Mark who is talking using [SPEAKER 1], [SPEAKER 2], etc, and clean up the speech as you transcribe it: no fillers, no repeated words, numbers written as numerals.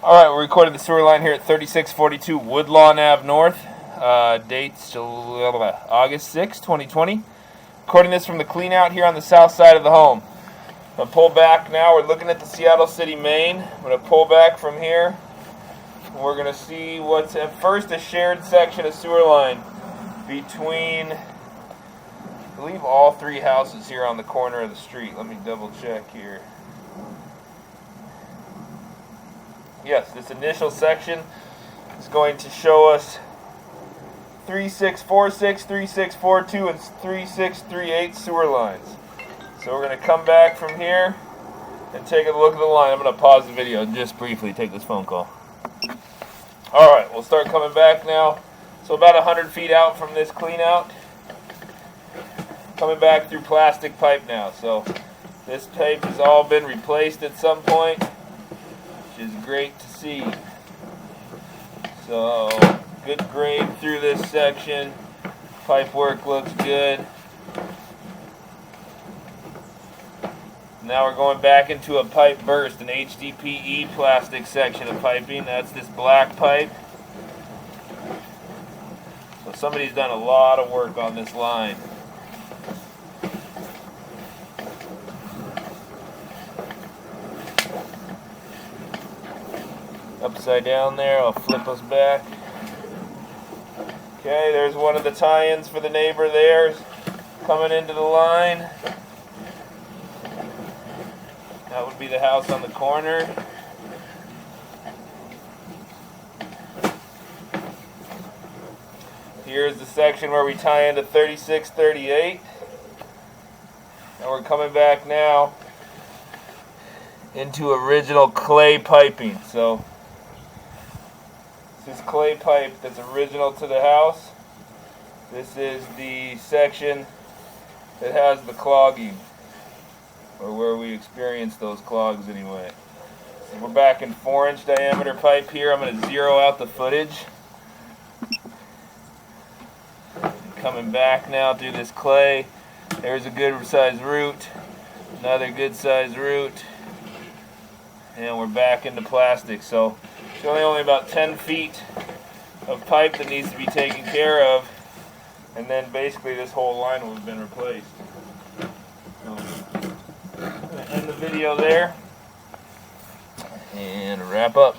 [SPEAKER 1] Alright, we're recording the sewer line here at 3642 Woodlawn Ave North. Dates August 6, 2020. Recording this from the clean out here on the south side of the home. I'm going to pull back now. We're looking at the Seattle City main. I'm going to pull back from here. We're going to see what's at first a shared section of sewer line between, I believe, all three houses here on the corner of the street. Let me double check here. Yes, this initial section is going to show us 3646, 3642, and 3638 sewer lines. So we're going to come back from here and take a look at the line. I'm going to pause the video and just briefly take this phone call. Alright, we'll start coming back now. So about 100 feet out from this clean out. Coming back through plastic pipe now. So this pipe has all been replaced at some point, which is great to see. So good grade through this section. Pipe work looks good. Now we're going back into a pipe burst, an HDPE plastic section of piping. That's this black pipe. So somebody's done a lot of work on this line. Upside down there, I'll flip us back. Okay, there's one of the tie-ins for the neighbor there, coming into the line. That would be the house on the corner. Here's the section where we tie into 3638. And we're coming back now into original clay piping. So this is clay pipe that's original to the house. This is the section that has the clogging, or where we experience those clogs anyway. So we're back in 4-inch diameter pipe here. I'm going to zero out the footage. Coming back now through this clay. There's a good sized root. Another good sized root. And we're back into plastic. So it's only about 10 feet of pipe that needs to be taken care of. And then basically this whole line will have been replaced. So I'm going to end the video there and wrap up.